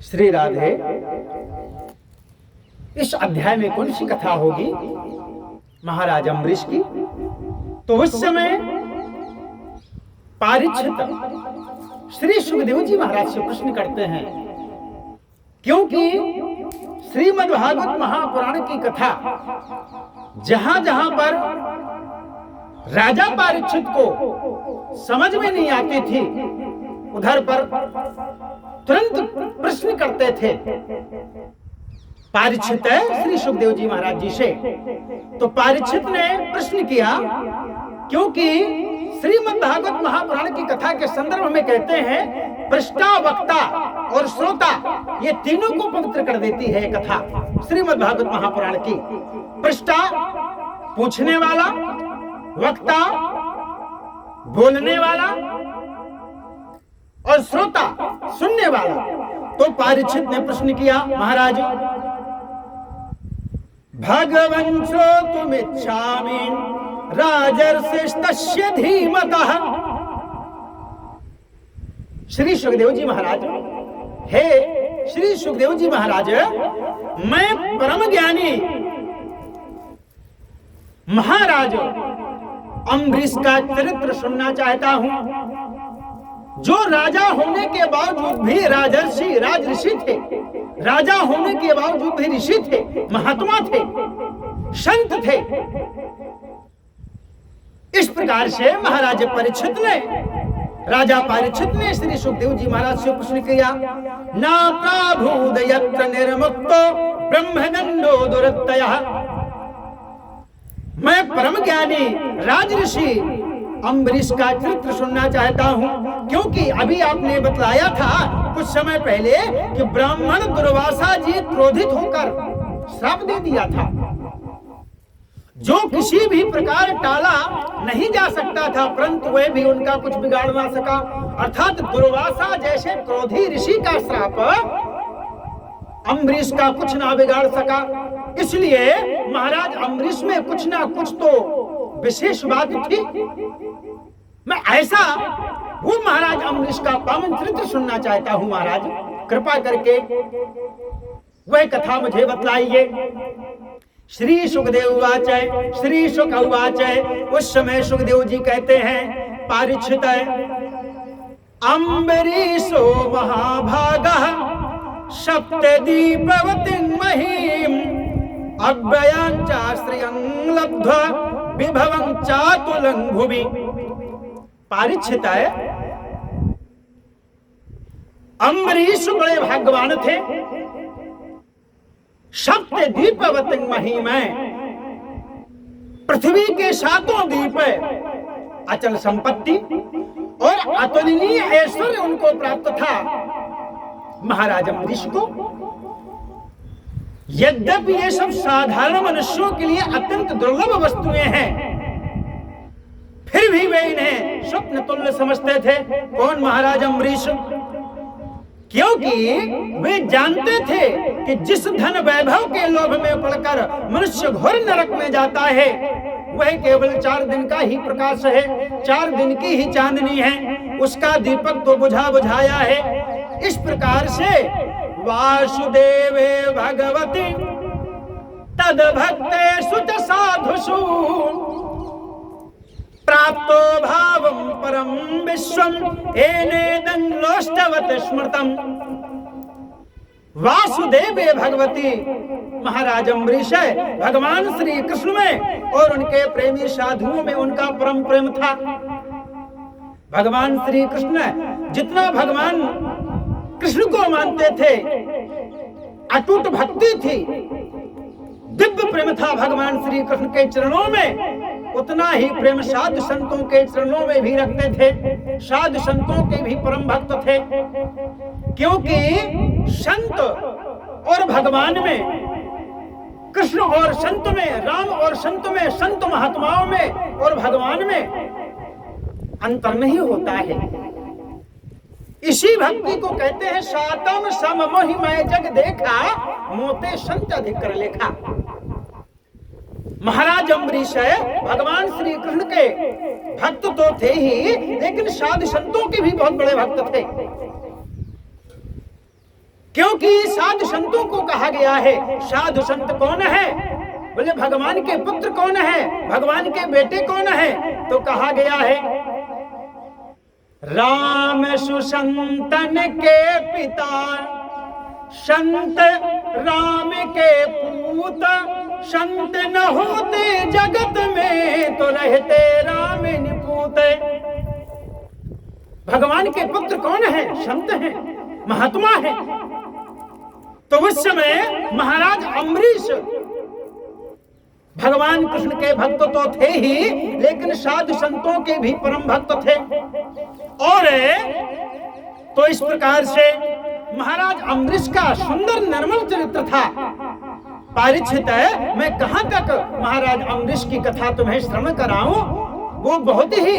श्री राधे, इस अध्याय में कौन सी कथा होगी? महाराज अम्बरीश की। तो उस समय पारीक्षित श्री सुखदेव जी महाराज से प्रश्न करते हैं, क्योंकि श्रीमद्भागवत महापुराण की कथा जहां जहां पर राजा पारीक्षित को समझ में नहीं आती थी, उधर पर तुरंत प्रश्न करते थे पारीक्षित श्री सुखदेव जी महाराज जी से। तो पारीक्षित ने प्रश्न किया, क्योंकि श्रीमद्भागवत महापुराण की कथा के संदर्भ में कहते हैं पृष्ठा, वक्ता और श्रोता, ये तीनों को पवित्र कर देती है कथा श्रीमद्भागवत महापुराण की। पृष्ठा पूछने वाला, वक्ता बोलने वाला और श्रोता सुनने वाला। तो पारीक्षित ने प्रश्न किया, महाराज भगवन् श्रोतुमिच्छामि राजर्षिस्तस्य धीमतः। श्री सुखदेव जी महाराज, हे श्री सुखदेव जी महाराज, मैं परम ज्ञानी महाराज अम्बरीश का चरित्र सुनना चाहता हूं, जो राजा होने के बावजूद भी राजर्षि, राजऋषि थे, राजा होने के बावजूद भी ऋषि थे, महात्मा थे, संत थे। इस प्रकार से महाराज परीक्षित ने, राजा परीक्षित ने श्री सुखदेव जी महाराज से प्रश्न किया, ना प्राभूद यत्र निर्मुक्तो ब्रह्मदंडो दुरत्ययः। मैं परम ज्ञानी राजऋषि अम्बरीश का चरित्र सुनना चाहता हूं, क्योंकि अभी आपने बतलाया था कुछ समय पहले कि ब्राह्मण दुर्वासा जी क्रोधित होकर श्राप दे दिया था, जो किसी भी प्रकार टाला नहीं जा सकता था, परंतु वह भी उनका कुछ बिगाड़ ना सका। अर्थात दुर्वासा जैसे क्रोधी ऋषि का श्राप अम्बरीश का कुछ ना बिगाड़ सका। इसलिए महाराज अम्बरीश में कुछ ना कुछ तो विशेष बात थी। मैं ऐसा वो महाराज अम्बरीश का पावन चरित्र सुनना चाहता हूं। महाराज कृपा करके वह कथा मुझे बतलाइए। श्री सुखदेव उवाच, श्री शुक उवाच। उस समय सुखदेव जी कहते हैं, पारीक्षित अम्बरीशो महाभागः सप्तदीपवतीं महीम् अव्ययां चाश्रयं लब्ध्वा विभवं चातुलं भुवि। पारीक्षित अम्बरीश बड़े भाग्यवान थे, सप्त दीपवती महिम, पृथ्वी के 7 दीप, अचल संपत्ति और अतुलनीय ऐश्वर्य उनको प्राप्त था महाराज अम्बरीश को। यद्यपि ये सब साधारण मनुष्यों के लिए अत्यंत दुर्लभ वस्तुएं हैं, फिर भी वे इन्हें स्वप्न तुल्य समझते थे। कौन? महाराज अम्बरीश। क्योंकि वे जानते थे कि जिस धन वैभव के लोभ में पड़कर मनुष्य घोर नरक में जाता है, वह केवल 4 दिन का ही प्रकाश है, 4 दिन की ही चांदनी है, उसका दीपक तो बुझा बुझाया है। इस प्रकार से वासुदेवे भगवती तद भक्तेषु च साधुषु प्राप्तो भावं परम विश्वम एनेदं लोष्टवत स्मृतम्। वासुदेवे भगवती, महाराज अम्बरीश भगवान श्री कृष्ण में और उनके प्रेमी साधुओं में उनका परम प्रेम था। भगवान श्री कृष्ण जितना भगवान कृष्ण को मानते थे, अटूट भक्ति थी, दिव्य प्रेम था भगवान श्री कृष्ण के चरणों में, उतना ही प्रेम साधु संतों के चरणों में भी रखते थे। साधु संतों के भी परम भक्त थे, क्योंकि संत और भगवान में, कृष्ण और संत में, राम और संत में, संत महात्माओं में और भगवान में अंतर नहीं होता है। इसी भक्ति को कहते हैं सातम सम मोहि मैं जग देखा, मोते संत अधिक कर लेखा। महाराज अम्बरीश भगवान श्री कृष्ण के भक्त तो थे ही, लेकिन साधु संतों के भी बहुत बड़े भक्त थे। क्योंकि साधु संतों को कहा गया है। साधु संत कौन है? बोले भगवान के पुत्र कौन है, भगवान के बेटे कौन है? तो कहा गया है राम सुसंतन के पिता, संत राम के पूत, संत न होते जगत में तो रहते राम निपूत। भगवान के पुत्र कौन है? संत है, महात्मा है। तो उस समय महाराज अम्बरीश भगवान कृष्ण के भक्त तो थे ही, लेकिन साधु संतों के भी परम भक्त थे। और तो इस प्रकार से महाराज अम्बरीश का सुंदर निर्मल चरित्र था। पारिच्छित है, मैं कहां तक महाराज अम्बरीश की कथा तुम्हें श्रवण कराऊं। वो बहुत ही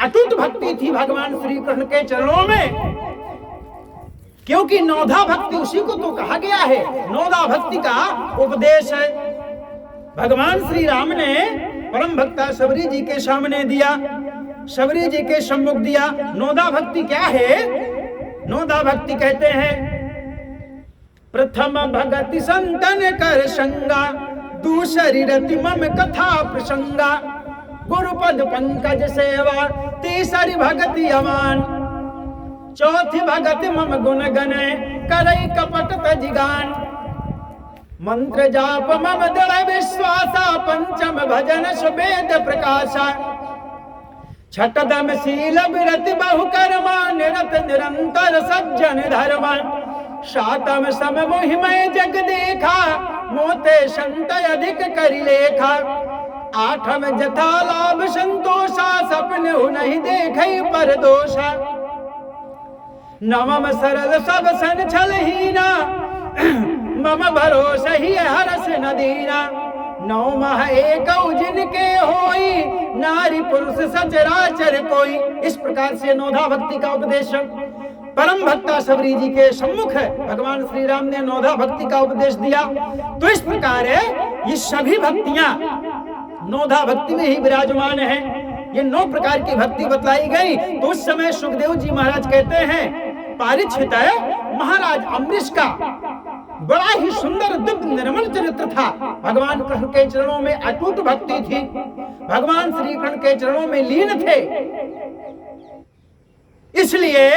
अटूट भक्ति थी भगवान श्री कृष्ण के चरणों में, क्योंकि नौधा भक्ति उसी को तो कहा गया है। नौधा भक्ति का उपदेश है भगवान श्री राम ने परम भक्ता शबरी जी के सामने दिया, शबरी जी के सम्मुख दिया। नौधा भक्ति क्या है? नौधा भक्ति कहते हैं प्रथम भगति संतन कर संगा, दूसरी रति मम कथा प्रसंगा, गुरुपद पंकज सेवा, तीसरी भगति अमान, चौथी भगति मम गुण गने, करई कपट तजिगान, मंत्र जाप मम दृढ़ विश्वासा, पंचम भजन सुवेद प्रकाशा, छठदम शील विरति बहु कर्मा, निरत निरंतर सज्जन धर्मा, सातम सम मोहिमय जग देखा, मोते संत अधिक करि लेखा, आठम जथा लाभ संतोषा, सपने नहीं देखे पर दोषा, नवम सरल सब सन छलहीना, मम भरोसा ही हरस न दीना, नौ माह एक जिनके होई, नारी पुरुष सचराचर कोई। इस प्रकार से नौधा भक्ति का उपदेश परम भक्ता शबरी जी के सम्मुख भगवान श्री राम ने नौधा भक्ति का उपदेश दिया। तो इस प्रकार ये सभी भक्तियां नौधा भक्ति में ही विराजमान है। ये 9 प्रकार की भक्ति बतलाई गई। तो उस समय सुखदेव जी महाराज कहते हैं पारिच्छित है, महाराज अम्बरीश का बड़ा ही सुंदर दिव्य निर्मल चरित्र था। भगवान कृष्ण के चरणों में अटूट भक्ति थी, भगवान श्री कृष्ण के चरणों में लीन थे। इसलिए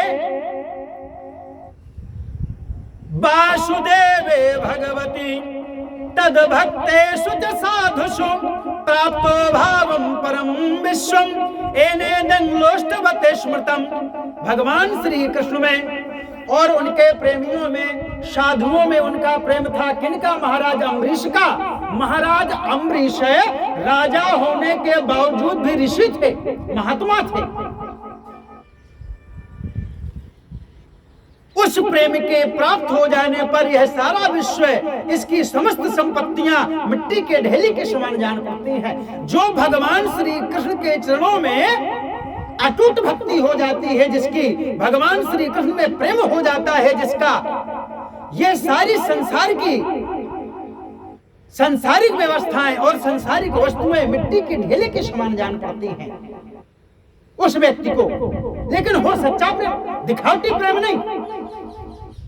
वासुदेवे भगवती तद भक्तेषु च साधुषु, प्राप्तो भावं परम विश्वम, एनेदंलोष्टवते स्मृतम। भगवान श्री कृष्ण में और उनके प्रेमियों में, साधुओं में उनका प्रेम था। किनका? महाराज अम्बरीश का। महाराज अम्बरीश राजा होने के बावजूद भी ऋषि थे, महात्मा थे। उस प्रेम के प्राप्त हो जाने पर यह सारा विश्व, इसकी समस्त संपत्तियां मिट्टी के ढेली के समान जान पड़ती हैं। जो भगवान श्री कृष्ण के चरणों में अटूट भक्ति हो जाती है, जिसकी भगवान श्री कृष्ण में प्रेम हो जाता है, जिसका ये सारी संसार की सांसारिक व्यवस्थाएं और सांसारिक वस्तुएं मिट्टी के ढेले के समान जान पड़ती हैं उस व्यक्ति को। लेकिन हो सच्चा प्रेम, दिखावटी प्रेम नहीं।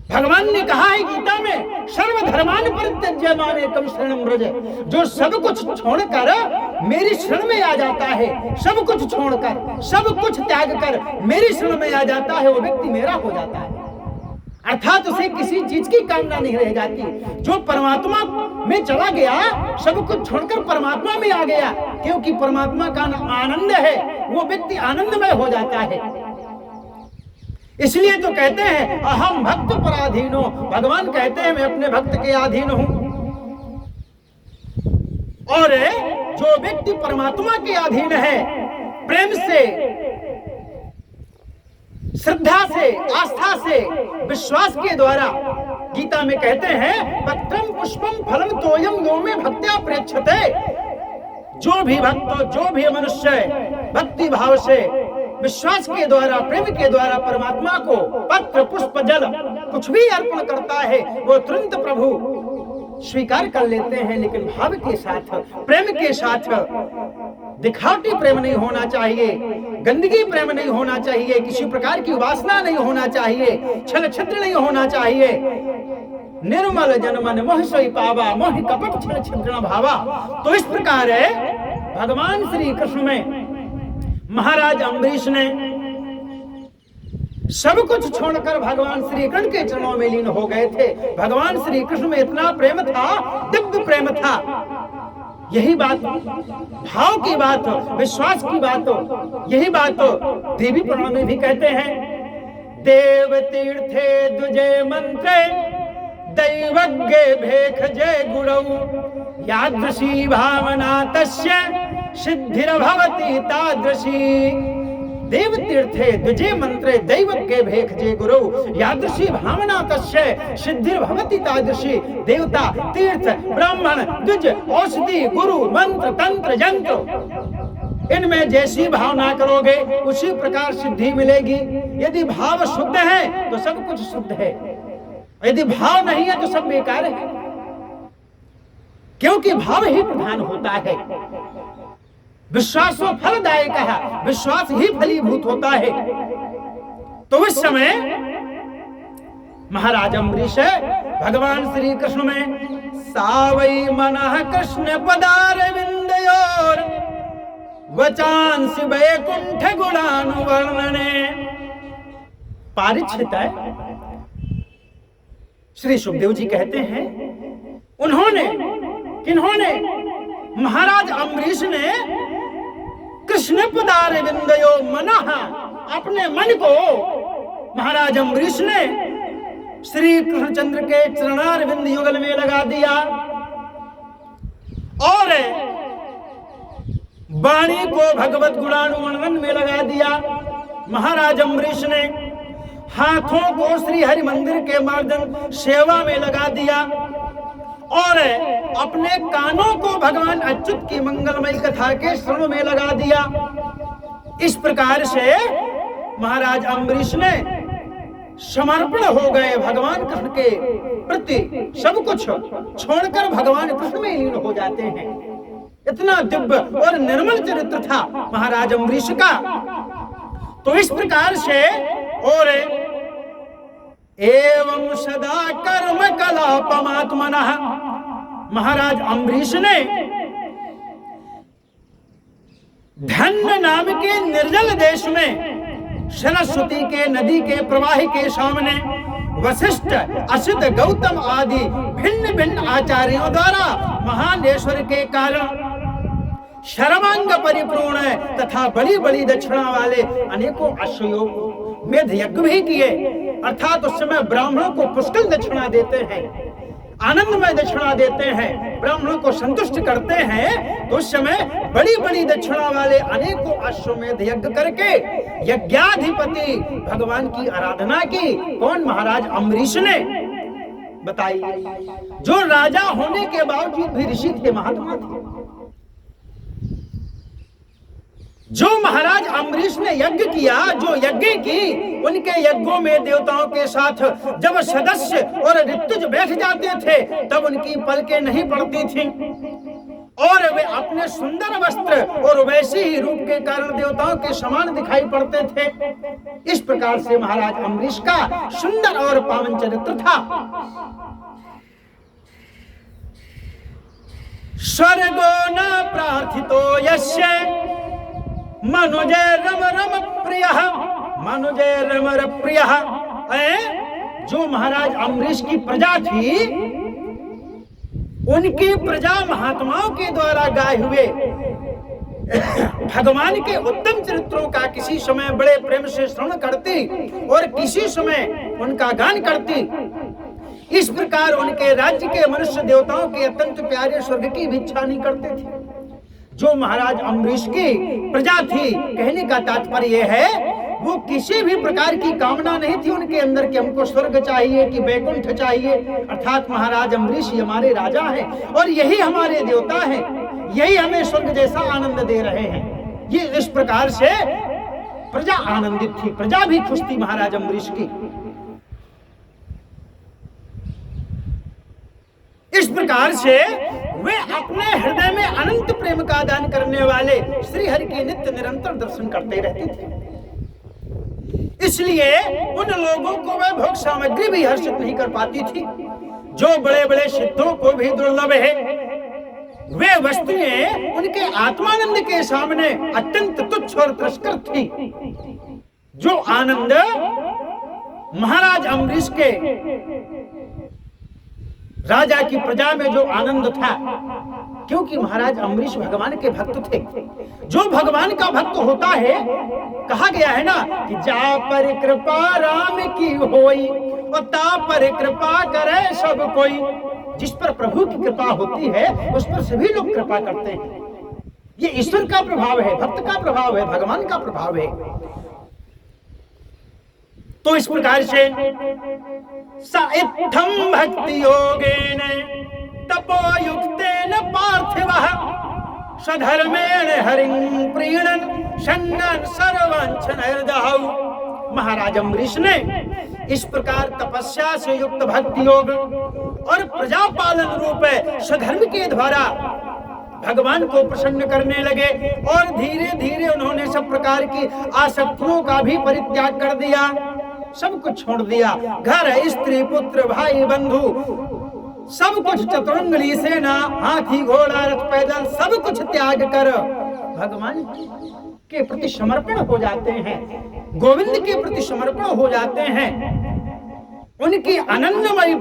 भगवान ने कहा है गीता में, सर्वधर्मान परित्यज्य माम एकम शरणं व्रज। जो सब कुछ छोड़कर मेरी शरण में आ जाता है, सब कुछ छोड़कर, सब कुछ त्याग कर मेरी शरण में आ जाता है, वो व्यक्ति मेरा हो जाता है। अर्थात उसे किसी चीज की कामना नहीं रह जाती। जो परमात्मा में चला गया, सब कुछ छोड़कर परमात्मा में आ गया, क्योंकि परमात्मा का आनंद है, वो व्यक्ति आनंदमय हो जाता है। इसलिए तो कहते हैं अहम भक्त पराधीनो। भगवान कहते हैं मैं अपने भक्त के अधीन हूं। और जो व्यक्ति परमात्मा के अधीन है, प्रेम से, श्रद्धा से, आस्था से, विश्वास के द्वारा, गीता में कहते हैं पत्रम पुष्पम फलम तोयम यो में भक्त्या प्रेक्षते। जो भी भक्त, जो भी मनुष्य भक्ति भाव से, विश्वास के द्वारा, प्रेम के द्वारा परमात्मा को पत्र, पुष्प, जल कुछ भी अर्पण करता है, वो तुरंत प्रभु स्वीकार कर लेते हैं। लेकिन भाव के साथ, प्रेम के साथ दिखावटी प्रेम नहीं होना चाहिए, गंदगी प्रेम नहीं होना चाहिए, किसी प्रकार की वासना नहीं होना चाहिए, छल छिद्र नहीं होना चाहिए। निर्मल जनमन मोह सोई पावा, मोह कपट छल छिद्र न भावा। तो इस प्रकार है भगवान श्री कृष्ण में महाराज अम्बरीश ने सब कुछ छोड़कर भगवान श्री कृष्ण के चरणों में लीन हो गए थे। भगवान श्री कृष्ण में इतना प्रेम था, दिव्य प्रेम था। यही बात भाव की बात हो, विश्वास की बात हो, यही बात हो देवी पुराण में भी कहते हैं। देव तीर्थे दुजे मंत्रे दैवज्ञ भेख जय गुरौ, यादृशी भावना तस्य सिद्धिर्भवति तादृशी। देव तीर्थे द्विजे मंत्रे दैवज्ञ भेख जय गुरु, यादृशी भावना तस्य सिद्धिर्भवति तादृशी। देवता, तीर्थ, ब्राह्मण, द्विज, औषधि, गुरु, मंत्र, तंत्र, यंत्र, इनमें जैसी भावना करोगे उसी प्रकार सिद्धि मिलेगी। यदि भाव शुद्ध है तो सब कुछ शुद्ध है, यदि भाव नहीं है तो सब बेकार है, क्योंकि भाव ही प्रधान होता है। विश्वासो फलदायक है, विश्वास ही फलीभूत होता है। तो उस समय महाराज अम्बरीश भगवान श्री कृष्ण में सावई मनः कृष्ण पदारविंदयोर वचांसि वैकुंठ गुणानुवर्णने। पारिच्छित है श्री सुखदेव जी कहते हैं, उन्होंने किन्होंने महाराज अम्बरीश ने कृष्ण पदारविंदयो मनः, अपने मन को महाराज अम्बरीश ने श्री कृष्णचंद्र के चरणारविंद युगल में लगा दिया और वाणी को भगवत गुणानुवर्णन में लगा दिया। महाराज अम्बरीश ने हाथों को श्री हरि मंदिर के मार्जन सेवा में लगा दिया और अपने कानों को भगवान अच्युत की मंगलमयी कथा के श्रवण में लगा दिया। इस प्रकार से महाराज अम्बरीश ने समर्पण हो गए भगवान कृष्ण के प्रति, सब कुछ छोड़कर भगवान कृष्ण में लीन हो जाते हैं। इतना दिव्य और निर्मल चरित्र था महाराज अम्बरीश का। तो इस प्रकार से और एवं सदा कर्म कलापमात्मनः, महाराज अम्बरीश ने धन्य नाम के निर्जल देश में सरस्वती के नदी के प्रवाह के सामने वशिष्ठ, असित, गौतम आदि भिन्न भिन्न आचार्यों द्वारा महानेश्वर के कारण शर्मांग परिपूर्ण तथा बड़ी बड़ी दक्षिणा वाले अनेकों अश्वयोग मेध यज्ञ भी किए। अर्थात उस समय ब्राह्मणों को पुष्कल दक्षिणा देते हैं, आनंदमय दक्षिणा देते हैं, ब्राह्मणों को संतुष्ट करते हैं। तो उस समय बड़ी बड़ी दक्षिणा वाले अनेकों अश्वमेध यज्ञ करके यज्ञाधिपति भगवान की आराधना की। कौन? महाराज अम्बरीश ने। बताइए, जो राजा होने के बावजूद भी ऋषि थे, महात्मा थे। जो महाराज अम्बरीश ने यज्ञ किया, जो यज्ञ की, उनके यज्ञों में देवताओं के साथ जब सदस्य और ऋतुज बैठ जाते थे तब उनकी पलकें नहीं पड़ती थीं और वे अपने सुंदर वस्त्र और वैसे ही रूप के कारण देवताओं के समान दिखाई पड़ते थे। इस प्रकार से महाराज अम्बरीश का सुंदर और पावन चरित्र था। स्वर्गो न प्रार्थितो यस्य मनुजय रम रम प्रियः, मनुजय रम रम प्रियः। जो महाराज अम्बरीश की प्रजा थी, उनकी प्रजा महात्माओं के द्वारा गाए हुए भगवान के उत्तम चरित्रों का किसी समय बड़े प्रेम से श्रवण करती और किसी समय उनका गान करती। इस प्रकार उनके राज्य के मनुष्य देवताओं के अत्यंत प्यारे स्वर्ग की भी इच्छा नहीं करते थे। जो महाराज अम्बरीश की प्रजा थी, कहने का तात्पर्य है वो किसी भी प्रकार की कामना नहीं थी उनके अंदर कि हमको स्वर्ग चाहिए कि वैकुंठ चाहिए। अर्थात महाराज अम्बरीश हमारे राजा हैं और यही हमारे देवता हैं, यही हमें स्वर्ग जैसा आनंद दे रहे हैं। ये इस प्रकार से प्रजा आनंदित थी, प्रजा भी खुश थी महाराज अम्बरीश की। इस प्रकार से वे अपने हृदय में अनंत प्रेम का दान करने वाले श्री हरि के नित्य निरंतर दर्शन करते रहते थे। इसलिए उन लोगों को वह भोग सामग्री भी हर्षित नहीं कर पाती थी जो बड़े बड़े सिद्धों को भी दुर्लभ है। वे वस्तुएं उनके आत्मानंद के सामने अत्यंत तुच्छ और तिरस्कृत थी। जो आनंद महाराज अम्बरीश के राजा की प्रजा में जो आनंद था, क्योंकि महाराज अम्बरीश भगवान के भक्त थे। जो भगवान का भक्त होता है, कहा गया है ना कि जा पर कृपा राम की होई और ता पर कृपा करे सब कोई। जिस पर प्रभु की कृपा होती है उस पर सभी लोग कृपा करते हैं। ये ईश्वर का प्रभाव है, भक्त का प्रभाव है, भगवान का प्रभाव है। तो इस प्रकार से साइत्थम भक्ति योगेन तपोयुक्तेन पार्थिवः सधर्मेण हरिं प्रीणन् शन्नन् सर्वञ्छनैर्दहौ। महाराज अम्बरीश ने इस प्रकार तपस्या से युक्त भक्ति योग और प्रजापालन रूप स्वधर्म के द्वारा भगवान को प्रसन्न करने लगे और धीरे धीरे उन्होंने सब प्रकार की आसक्तियों का भी परित्याग कर दिया, सब कुछ छोड़ दिया। घर, स्त्री, पुत्र, भाई, बंधु, सब कुछ, चतुरंगली सेना, हाथी, घोड़ा, रथ, पैदल, सब कुछ त्याग कर भगवान के प्रति समर्पण हो जाते हैं, गोविंद के प्रति समर्पण हो जाते हैं। उनकी अनन्यमयी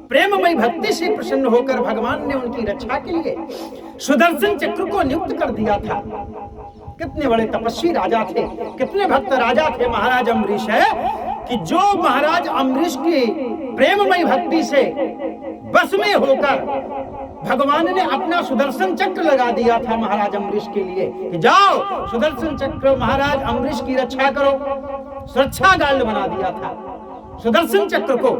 प्रेममयी भक्ति से प्रसन्न होकर भगवान ने उनकी रक्षा के लिए सुदर्शन चक्र को नियुक्त कर दिया था। कितने बड़े तपस्वी राजा थे, कितने भक्त राजा थे महाराज अम्बरीश है कि जो महाराज अम्बरीश की प्रेममयी भक्ति से बस में होकर भगवान ने अपना सुदर्शन चक्र लगा दिया था महाराज अम्बरीश के लिए कि जाओ सुदर्शन चक्र महाराज अम्बरीश की रक्षा करो। सुरक्षा गार्ड बना दिया था सुदर्शन चक्र को।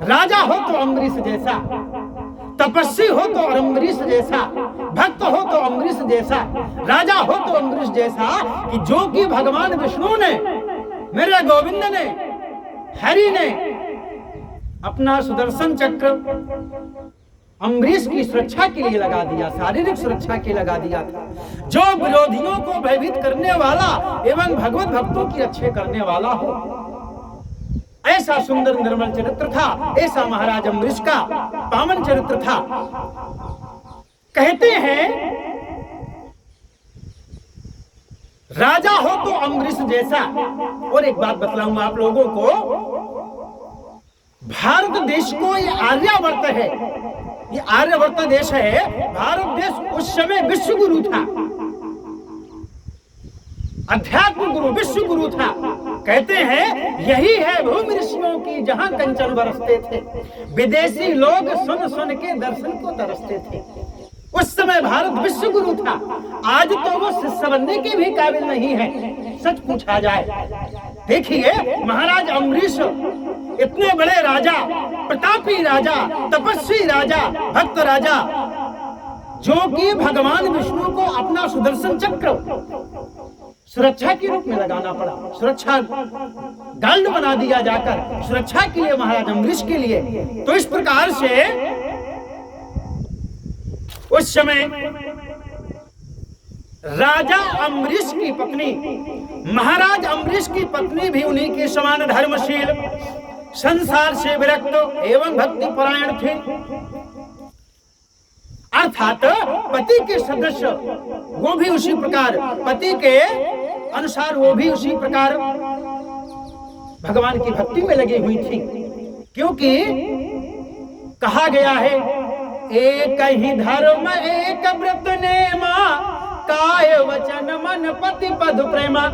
राजा हो तो अम्बरीश जैसा, तपस्वी हो तो अम्बरीश जैसा, भक्त हो तो अम्बरीश जैसा, राजा हो तो अम्बरीश जैसा, कि जो कि भगवान विष्णु ने, मेरे गोविंद ने, हरि ने अपना सुदर्शन चक्र अम्बरीश की सुरक्षा के लिए लगा दिया, शारीरिक सुरक्षा के लगा दिया था। जो विरोधियों को भयभीत करने वाला एवं भगवत भक्तों की रक्षा करने वाला हो, ऐसा सुंदर निर्मल चरित्र था, ऐसा महाराज अम्बरीश का पावन चरित्र था। कहते हैं राजा हो तो अम्बरीश जैसा। और एक बात बतलाऊंगा आप लोगों को, भारत देश को ये आर्यावर्त है, ये आर्यावर्त देश है। भारत देश उस समय विश्व गुरु था, अध्यात्म गुरु, विश्व गुरु था। कहते हैं यही है भूमि ऋषियों की जहां कंचन बरसते थे, विदेशी लोग सुन सुन के दर्शन को तरसते थे। उस समय भारत विश्व गुरु था। आज तो वो शिष्य बनने के भी काबिल नहीं है, सच पूछा जाए। देखिए महाराज अम्बरीश इतने बड़े राजा, प्रतापी राजा, तपस्वी राजा, भक्त राजा, जो कि भगवान विष्णु को अपना सुदर्शन चक्र सुरक्षा के रूप में लगाना पड़ा, सुरक्षा गार्ड बना दिया जाकर सुरक्षा के लिए महाराज अम्बरीश के लिए। तो इस प्रकार से उस समय राजा अम्बरीश की पत्नी, महाराज अम्बरीश की पत्नी भी उन्हीं के समान धर्मशील, संसार से विरक्त एवं भक्ति परायण थे। अर्थात पति के सदस्य वो भी उसी प्रकार, पति के अनुसार वो भी उसी प्रकार भगवान की भक्ति में लगी हुई थी। क्योंकि कहा गया है एक ही धर्म एक व्रत नेमा, काय वचन मन पति पद प्रेमा।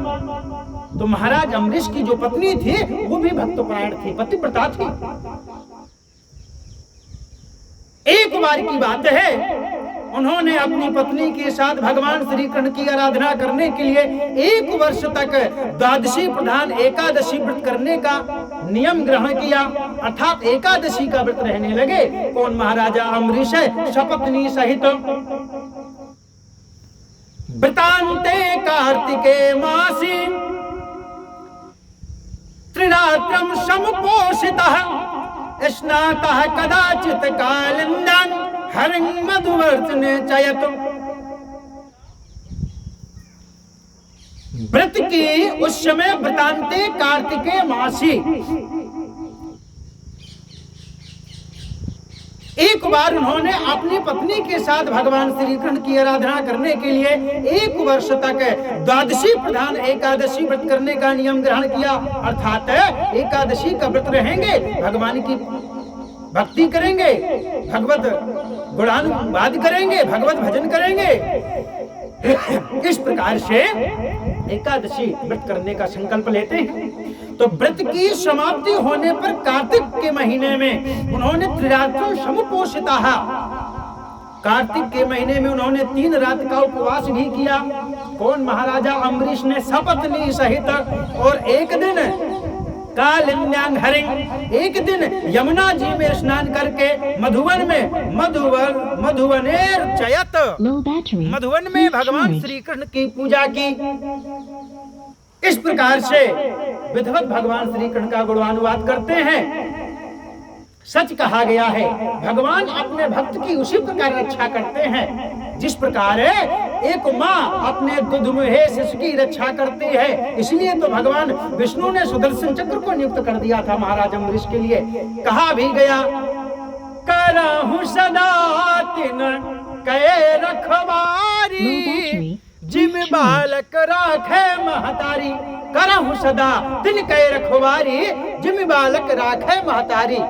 तो महाराज अम्बरीश की जो पत्नी थी वो भी भक्त परायण थी, पतिव्रता थी। एक बार की बात है, उन्होंने अपनी पत्नी के साथ भगवान श्री कृष्ण की आराधना करने के लिए 1 वर्ष तक द्वादशी प्रधान एकादशी व्रत करने का नियम ग्रहण किया। अर्थात एकादशी का व्रत रहने लगे। कौन? महाराजा अम्बरीश सपत्नी सहित। व्रतांते कार्तिके मासी त्रिरात्रम समपोषितः स्नातः कदाचित कालिंदं हरिं मधुवर्तने चयत। व्रत की उस समय व्रतांते कार्तिके मासी एक बार उन्होंने अपनी पत्नी के साथ भगवान श्री कृष्ण की आराधना करने के लिए 1 वर्ष तक द्वादशी प्रधान एकादशी व्रत करने का नियम ग्रहण किया। अर्थात एकादशी का व्रत रहेंगे, भगवान की भक्ति करेंगे, भगवत गुणानुवाद करेंगे, भगवत भजन करेंगे। इस प्रकार से एकादशी व्रत करने का संकल्प लेते हैं। तो व्रत की समाप्ति होने पर कार्तिक के महीने में उन्होंने त्रिरात्रं समुपोषिता, कार्तिक के महीने में उन्होंने 3 रात का उपवास भी किया। कौन? महाराजा अम्बरीश ने सपत्नी सहित। और एक दिन कालिंद्यां हरिं, एक दिन यमुना जी में स्नान करके मधुवन में मधुवनेर चयत, मधुवन में भगवान श्री कृष्ण की पूजा की। इस प्रकार से विधिवत भगवान श्री कृष्ण का गुणानुवाद करते हैं। सच कहा गया है, भगवान अपने भक्त की उसी प्रकार रक्षा करते हैं जिस प्रकार एक माँ अपने दुधमुहे शिशु की रक्षा करती है। इसलिए तो भगवान विष्णु ने सुदर्शन चक्र को नियुक्त कर दिया था महाराज अम्बरीश के लिए। कहा भी गया, करहु सदा तिन कै रखवारी, जिम बालक राखे महतारी। करहु सदा तिन कै रखवारी, जिम बालक राखे महतारी।